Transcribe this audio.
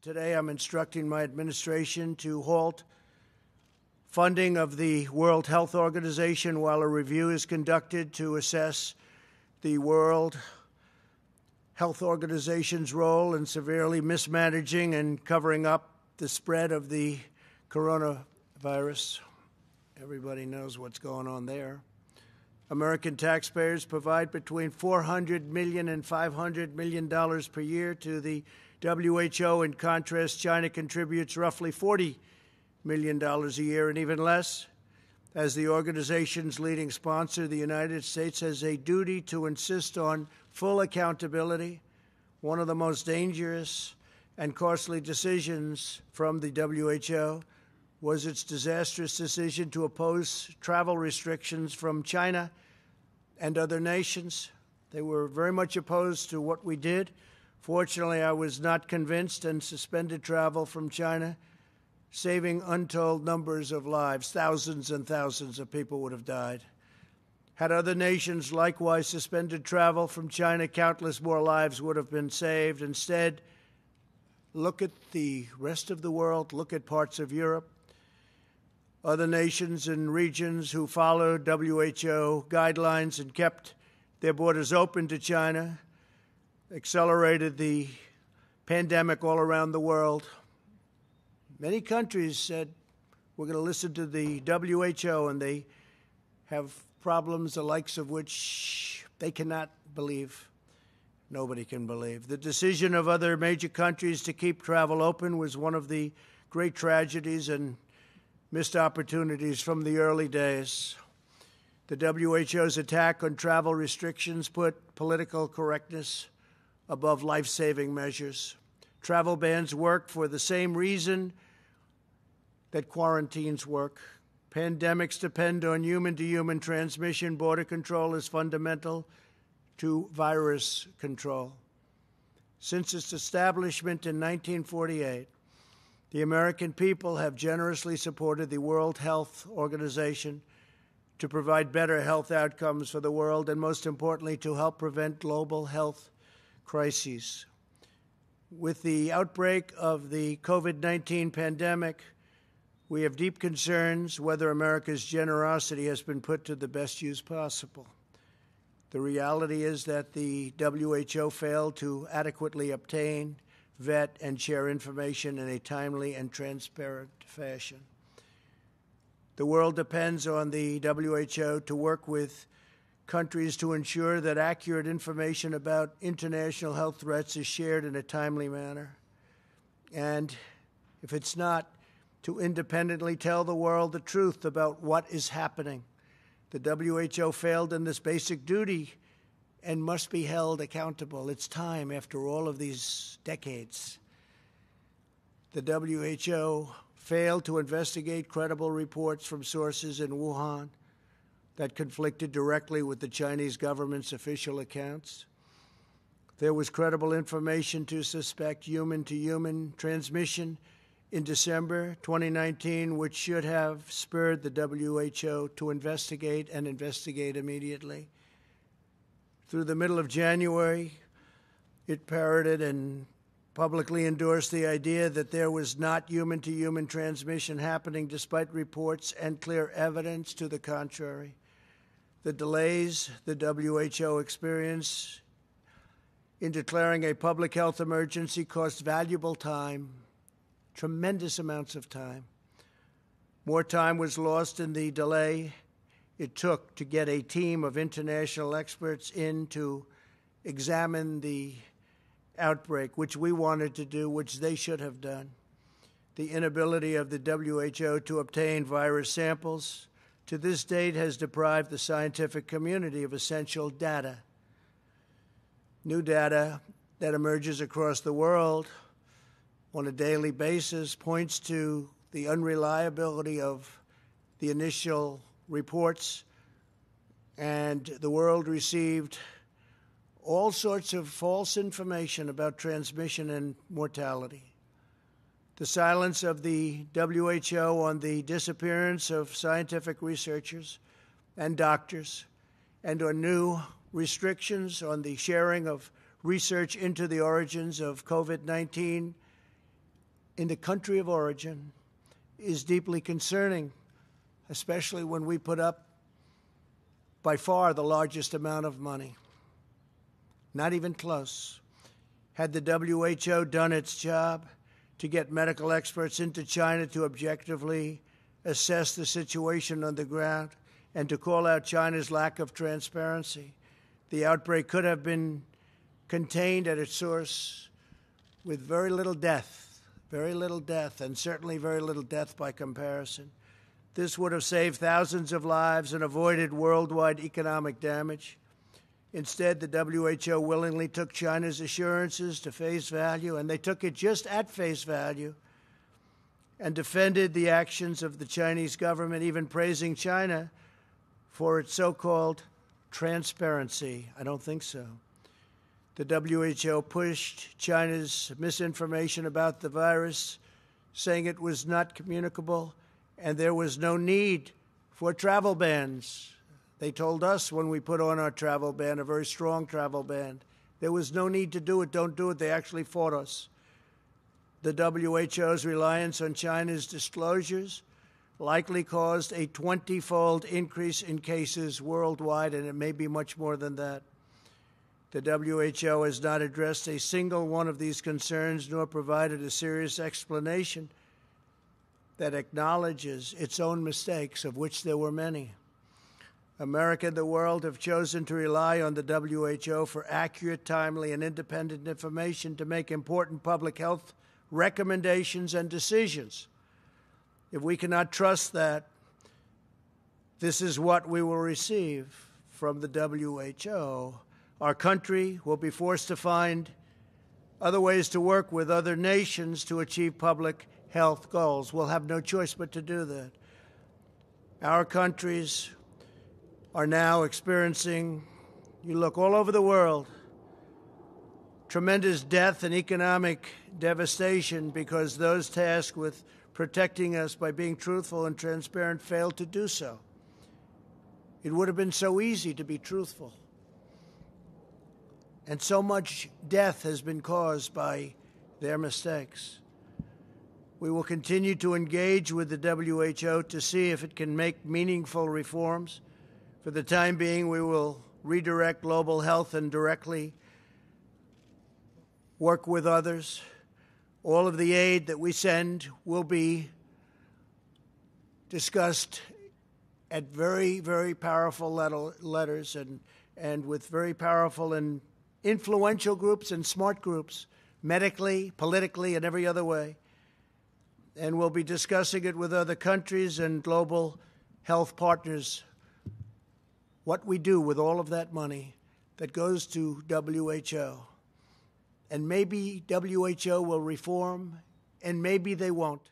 Today, I'm instructing my administration to halt funding of the World Health Organization while a review is conducted to assess the World Health Organization's role in severely mismanaging and covering up the spread of the coronavirus. Everybody knows what's going on there. American taxpayers provide between $400 million and $500 million per year to the WHO. In contrast, China contributes roughly $40 million a year, and even less. As the organization's leading sponsor, the United States has a duty to insist on full accountability. One of the most dangerous and costly decisions from the WHO was its disastrous decision to oppose travel restrictions from China and other nations. They were very much opposed to what we did. Fortunately, I was not convinced and suspended travel from China, saving untold numbers of lives. Thousands and thousands of people would have died. Had other nations likewise suspended travel from China, countless more lives would have been saved. Instead, look at the rest of the world, look at parts of Europe. Other nations and regions who followed WHO guidelines and kept their borders open to China accelerated the pandemic all around the world. Many countries said, we're going to listen to the WHO, and they have problems the likes of which they cannot believe. Nobody can believe. The decision of other major countries to keep travel open was one of the great tragedies and missed opportunities from the early days. The WHO's attack on travel restrictions put political correctness above life-saving measures. Travel bans work for the same reason that quarantines work. Pandemics depend on human-to-human transmission. Border control is fundamental to virus control. Since its establishment in 1948, the American people have generously supported the World Health Organization to provide better health outcomes for the world and, most importantly, to help prevent global health crises. With the outbreak of the COVID-19 pandemic, we have deep concerns whether America's generosity has been put to the best use possible. The reality is that the WHO failed to adequately obtain, vet, and share information in a timely and transparent fashion. The world depends on the WHO to work with countries to ensure that accurate information about international health threats is shared in a timely manner. And if it's not, to independently tell the world the truth about what is happening. The WHO failed in this basic duty and must be held accountable. It's time, after all of these decades. The WHO failed to investigate credible reports from sources in Wuhan that conflicted directly with the Chinese government's official accounts. There was credible information to suspect human-to-human transmission in December 2019, which should have spurred the WHO to investigate and investigate immediately. Through the middle of January, it parroted and publicly endorsed the idea that there was not human-to-human transmission happening, despite reports and clear evidence to the contrary. The delays the WHO experienced in declaring a public health emergency cost valuable time, tremendous amounts of time. More time was lost in the delay it took to get a team of international experts in to examine the outbreak, which we wanted to do, which they should have done. The inability of the WHO to obtain virus samples to this date has deprived the scientific community of essential data. New data that emerges across the world on a daily basis points to the unreliability of the initial reports, and the world received all sorts of false information about transmission and mortality. The silence of the WHO on the disappearance of scientific researchers and doctors, and on new restrictions on the sharing of research into the origins of COVID-19 in the country of origin is deeply concerning, especially when we put up by far the largest amount of money. Not even close. Had the WHO done its job to get medical experts into China to objectively assess the situation on the ground and to call out China's lack of transparency, the outbreak could have been contained at its source with very little death, and certainly very little death by comparison. This would have saved thousands of lives and avoided worldwide economic damage. Instead, the WHO willingly took China's assurances to face value, and they took it just at face value, and defended the actions of the Chinese government, even praising China for its so-called transparency. I don't think so. The WHO pushed China's misinformation about the virus, saying it was not communicable and there was no need for travel bans. They told us when we put on our travel ban, a very strong travel ban, there was no need to do it, don't do it. They actually fought us. The WHO's reliance on China's disclosures likely caused a 20-fold increase in cases worldwide, and it may be much more than that. The WHO has not addressed a single one of these concerns, nor provided a serious explanation that acknowledges its own mistakes, of which there were many. America and the world have chosen to rely on the WHO for accurate, timely, and independent information to make important public health recommendations and decisions. If we cannot trust that, this is what we will receive from the WHO. Our country will be forced to find other ways to work with other nations to achieve public health goals. We'll have no choice but to do that. Our countries are now experiencing, you look all over the world, tremendous death and economic devastation because those tasked with protecting us by being truthful and transparent failed to do so. It would have been so easy to be truthful. And so much death has been caused by their mistakes. We will continue to engage with the WHO to see if it can make meaningful reforms. For the time being, we will redirect global health and directly work with others. All of the aid that we send will be discussed at very, very powerful letters and with very powerful and influential groups and smart groups, medically, politically, and every other way. And we'll be discussing it with other countries and global health partners, what we do with all of that money that goes to WHO. And maybe WHO will reform, and maybe they won't.